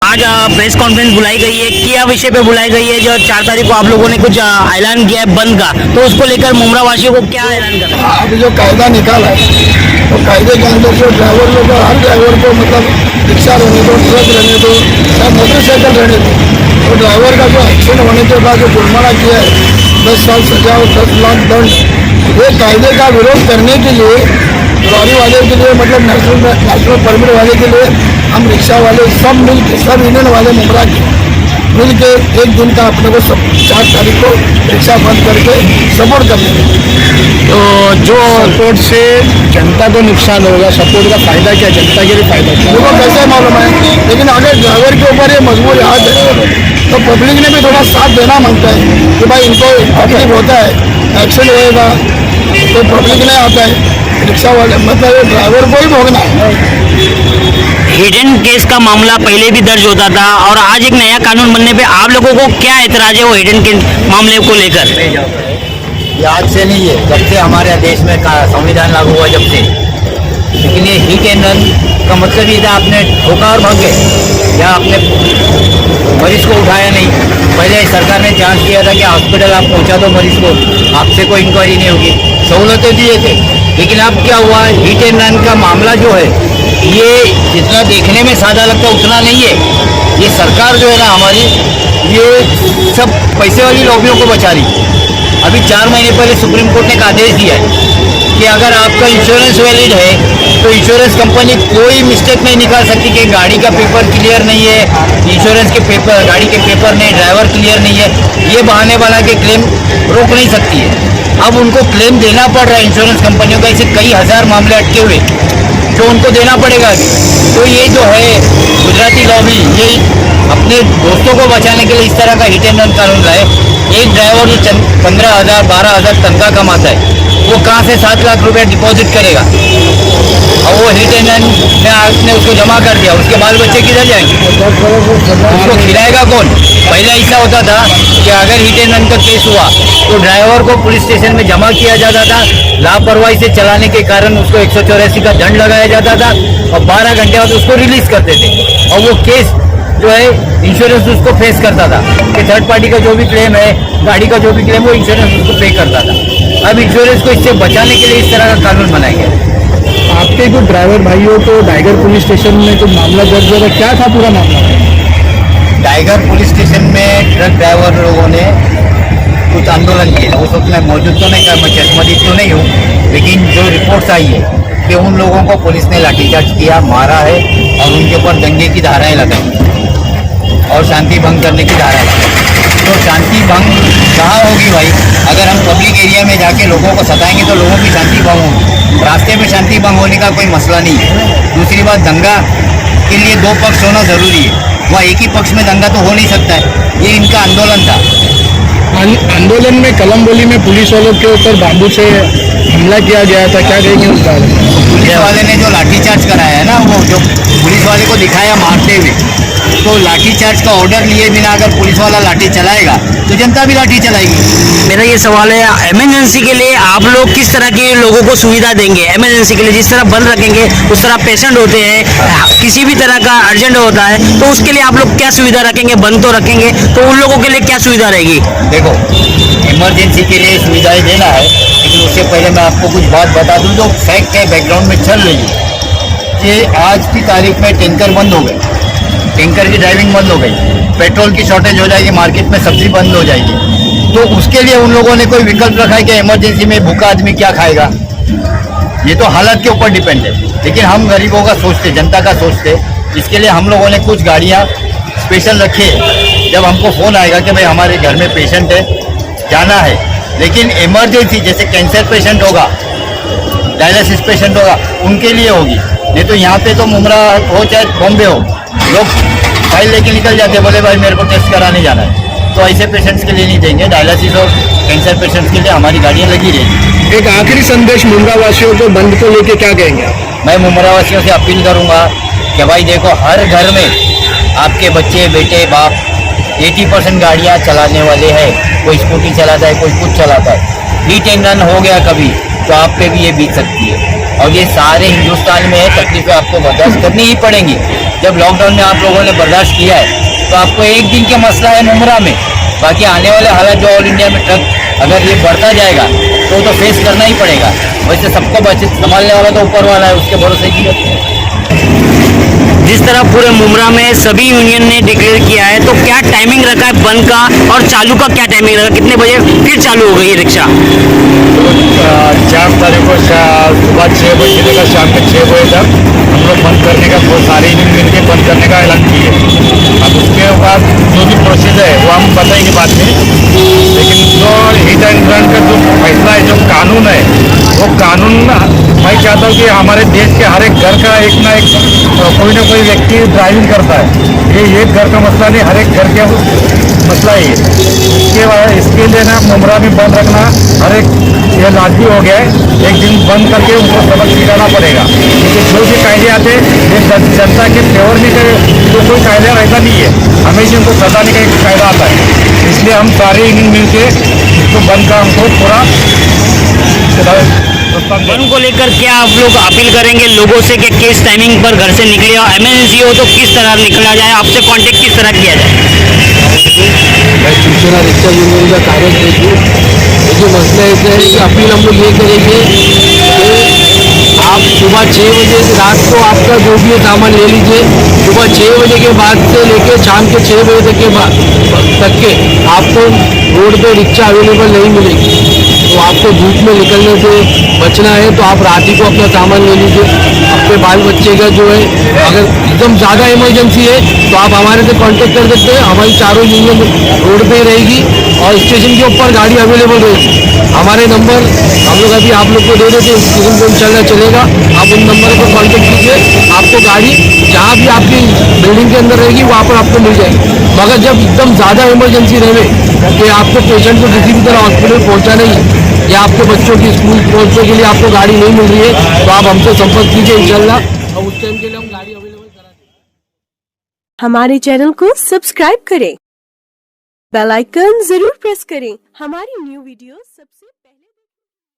आज press conference बुलाई गई है, क्या विषय पे बुलाई गई है? जो 4 तारीख को आप लोगों ने कुछ ऐलान किया है बंद का, तो उसको लेकर मुमरा वासियों को क्या ऐलान करना है? अभी जो कायदा निकाला है तो कायदे के अंदर जो ड्राइवर लोग हर ड्राइवर को मतलब रिक्शा रहने दो, ट्रक रहने दो या मोटरसाइकिल रहने दो, तो ड्राइवर का जो एक्सीडेंट होने के बाद जो जुर्माना किया है 10 साल सजा और 10 लाख दंड, ये कायदे का विरोध करने के लिए लॉरी वाले के लिए मतलब नेशनल परमिट वाले के लिए हम रिक्शा वाले सब मिल के सब यूनियन वाले मुमरा के मिल के एक दिन का अपने को 4 तारीख को रिक्शा बंद करके सपोर्ट करने। तो जो सपोर्ट से जनता को नुकसान होगा, सपोर्ट का फायदा क्या, जनता के लिए फायदा क्या? देखो कैसे मालूम है, लेकिन अगर ड्राइवर के ऊपर ये मजबूर हाथ है तो पब्लिक ने भी थोड़ा साथ देना मांगता है कि भाई इनको तकलीफ होता है, एक्सीडेंट होएगा तो पब्लिक नहीं आता है, रिक्शा वाले मतलब ड्राइवर को ही भोगना है। हिडन केस का मामला पहले भी दर्ज होता था और आज एक नया कानून बनने पे आप लोगों को क्या एतराज है वो हिडन के मामले को लेकर? ये आज से नहीं है, जब से हमारे देश में संविधान लागू हुआ जब से। लेकिन ये हिट एंड रन का मतलब ये था आपने ठोका और भाग गए या आपने मरीज को उठाया नहीं। पहले सरकार ने चांस किया था कि हॉस्पिटल आप पहुंचा दो मरीज को, आपसे कोई इंक्वायरी नहीं होगी, सहूलतें दिए थे। लेकिन अब क्या हुआ, हिट एंड रन का मामला जो है ये जितना देखने में सादा लगता है उतना नहीं है। ये सरकार जो है ना हमारी, ये सब पैसे वाली लॉबियों को बचा रही। अभी 4 महीने पहले सुप्रीम कोर्ट ने एक आदेश दिया है कि अगर आपका इंश्योरेंस वैलिड है तो इंश्योरेंस कंपनी कोई मिस्टेक नहीं निकाल सकती कि गाड़ी का पेपर क्लियर नहीं है, इंश्योरेंस के पेपर, गाड़ी के पेपर नहीं, ड्राइवर क्लियर नहीं है, ये बहाने बना के क्लेम रोक नहीं सकती है। अब उनको क्लेम देना पड़ रहा है इंश्योरेंस कंपनियों का, ऐसे कई हजार मामले अटके हुए जो उनको देना पड़ेगा। तो ये जो है गुजराती लॉबी, ये अपने दोस्तों को बचाने के लिए इस तरह का हिट एंड रन कानून लाए। एक ड्राइवर जो 15,000 12,000 तनख्वाह कमाता है वो कहाँ से 7 लाख रुपए डिपॉजिट करेगा? और वो हिट एंड रन में आपने उसको जमा कर दिया, उसके बाल बच्चे किधर जाएंगे? उसको खिलाएगा कौन? पहले ऐसा होता था कि अगर हिट एंड रन का केस हुआ तो ड्राइवर को पुलिस स्टेशन में जमा किया जाता था, लापरवाही से चलाने के कारण उसको 184 का दंड लगाया जाता था और 12 घंटे बाद उसको रिलीज करते थे। और वो केस जो है इंश्योरेंस उसको फेस करता था कि थर्ड पार्टी का जो भी क्लेम है, गाड़ी का जो भी क्लेम, वो इंश्योरेंस उसको पे करता था। अब इंश्योरेंस को इससे बचाने के लिए इस तरह का कानून बनाया गया। आपके कुछ ड्राइवर भाइयों को टाइगर पुलिस स्टेशन में कुछ मामला दर्ज हुआ, क्या था पूरा मामला? टाइगर पुलिस स्टेशन में ट्रक ड्राइवर लोगों ने कुछ आंदोलन किया। उस वक्त मैं मौजूद तो नहीं था, मैं चश्मदीद तो नहीं हूँ, लेकिन जो रिपोर्ट्स आई है कि उन लोगों को पुलिस ने लाठीचार्ज किया, मारा है और उनके ऊपर दंगे की धाराएं लगाई और शांति भंग करने की धाराएं लगाई। तो शांति भंग कहाँ होगी भाई? अगर हम पब्लिक एरिया में जाके लोगों को सताएंगे तो लोगों की शांति भंग होगी। रास्ते में शांति भंग होने का कोई मसला नहीं है। दूसरी बात, दंगा के लिए 2 पक्ष होना ज़रूरी है, वह एक ही पक्ष में दंगा तो हो नहीं सकता है। ये इनका आंदोलन था। आंदोलन में कलमबोली में पुलिस वालों के ऊपर बांबू से हमला किया गया था, क्या कहेंगे उस बारे में? पुलिस वाले ने जो लाठीचार्ज कराया है ना, वो जो पुलिस वाले को दिखाया मारते हुए, तो लाठीचार्ज का ऑर्डर लिए बिना अगर पुलिस वाला लाठी चलाएगा तो जनता भी लाठी चलाएगी। मेरा ये सवाल है, इमरजेंसी के लिए आप लोग किस तरह के लोगों को सुविधा देंगे? इमरजेंसी के लिए जिस तरह बंद रखेंगे उस तरह पेशेंट होते हैं, किसी भी तरह का अर्जेंट होता है, तो उसके लिए आप लोग क्या सुविधा रखेंगे? बंद तो रखेंगे, तो उन लोगों के लिए क्या सुविधा रहेगी? देखो, इमरजेंसी के लिए सुविधाएं देना है, लेकिन उससे पहले मैं आपको कुछ बात बता दूं जो फैक्ट है, बैकग्राउंड में चल रही है कि आज की तारीख में टैंकर बंद हो गए, टैंकर की ड्राइविंग बंद हो गई, पेट्रोल की शॉर्टेज हो जाएगी, मार्केट में सब्जी बंद हो जाएगी। तो उसके लिए उन लोगों ने कोई विकल्प रखा है कि इमरजेंसी में भूखा आदमी क्या खाएगा? ये तो हालत के ऊपर डिपेंड है, लेकिन हम गरीबों का सोचते, जनता का सोचते, इसके लिए हम लोगों ने कुछ गाड़ियाँ स्पेशल रखी है। जब हमको फ़ोन आएगा कि भाई हमारे घर में पेशेंट है, जाना है, लेकिन इमरजेंसी जैसे कैंसर पेशेंट होगा, डायलिसिस पेशेंट होगा, उनके लिए होगी। नहीं तो यहाँ पे तो मुमरा हो चाहे बॉम्बे हो, लोग फाइल लेके निकल जाते हैं, बोले भाई मेरे को टेस्ट कराने जाना है। तो तो ऐसे पेशेंट्स के लिए नहीं देंगे। डायलिसिस और कैंसर पेशेंट्स के लिए हमारी गाड़ियाँ लगी रहेगी। एक आखिरी संदेश मुंद्रा वासियों को बंद को लेके क्या कहेंगे आप? मैं मुंद्रा वासियों से अपील करूंगा कि भाई देखो, हर घर में आपके बच्चे, बेटे, बाप 80% गाड़ियाँ चलाने वाले हैं। कोई स्कूटी चलाता है, कोई कुछ चलाता है। हीट एंड रन हो गया कभी तो आप पे भी ये बीत सकती है। और ये सारे हिंदुस्तान में है, तकलीफें आपको बर्दाश्त करनी ही पड़ेंगी। जब लॉकडाउन में आप लोगों ने बर्दाश्त किया है तो आपको एक दिन का मसला है मुंद्रा में, बाकी आने वाले हालात जो ऑल इंडिया में ट्रक अगर ये बढ़ता जाएगा तो फेस करना ही पड़ेगा। वैसे सबको संभालने वाला तो ऊपर वाला है, उसके भरोसे की। जिस तरह पूरे मुमरा में सभी यूनियन ने डिक्लेयर किया है, तो क्या टाइमिंग रखा है बंद का और चालू का क्या टाइमिंग रखा है? कितने बजे फिर चालू हो गई ये रिक्शा? 4 तारीख को सुबह 6 बजे से लेकर शाम के 6 बजे तक हम लोग बंद करने का, बहुत सारे यूनियन मिल के बंद करने का ऐलान किए। अब उसके बाद जो भी प्रोसेस है वो हम बताएंगे बाद में, लेकिन जो हिट एंड रन का जो फैसला है, जो कानून है, वो कानून मैं चाहता हूँ कि हमारे देश के हर एक घर का एक ना कोई ना कोई व्यक्ति ड्राइविंग करता है। ये एक घर का मसला नहीं, हर एक घर का मसला ही है। इसके लिए ना मुमरा में बंद रखना हर एक ये लाजमी हो गया है। एक दिन बंद करके उनको सबक सिखाना पड़ेगा, क्योंकि जो भी कायदे आते ये जनता के फेवर में जो कोई कायदा रहता नहीं है, हमेशा उनको सताने का एक कायदा आता है। इसलिए हम सारे यूनियन मिल के इसको बंद का हमको पूरा बंद को लेकर क्या आप लोग अपील करेंगे लोगों से कि किस टाइमिंग पर घर से निकले और इमरजेंसी हो तो किस तरह निकला जाए? आपसे कांटेक्ट किस तरह किया जाए? मैं शिवसेना रिक्शा यूनियन का कार्य देखिए, देखिए मसला ऐसा है कि अपील हम लोग ये करेंगे कि आप सुबह 6 बजे से रात को आपका जो भी है सामान ले लीजिए। सुबह 6 बजे के बाद से लेकर शाम के 6 बजे तक के आपको रोड पे रिक्शा अवेलेबल नहीं मिलेगी। तो आपको धूप में निकलने से बचना है तो आप रात ही को अपना सामान ले लीजिए। अपने बाल बच्चे का जो है, अगर एकदम ज़्यादा इमरजेंसी है तो आप हमारे से कांटेक्ट कर सकते हैं। हमारी चारों यूनियन रोड पे रहेगी और स्टेशन के ऊपर गाड़ी अवेलेबल रहेगी। हमारे नंबर हम लोग अभी आप लोग को दे देते हैं, स्टेशन पर इंशाल्लाह चलेगा। आप उन नंबर पर कांटेक्ट कीजिए, आपको गाड़ी जहाँ भी आपकी बिल्डिंग के अंदर रहेगी वहाँ पर आपको मिल जाएगी। मगर जब एकदम ज़्यादा इमरजेंसी रहे कि आपको पेशेंट को किसी भी तरह हॉस्पिटल पहुँचाना ही है या आपके बच्चों की स्कूल पहुँचने के लिए आपको गाड़ी नहीं मिल रही है तो आप हमसे संपर्क कीजिए इंशाल्लाह, और उस टाइम के लिए हम गाड़ी अवेलेबल करा देंगे। हमारे चैनल को सब्सक्राइब करें, बेल आइकन जरूर प्रेस करें। हमारी न्यू वीडियो सबसे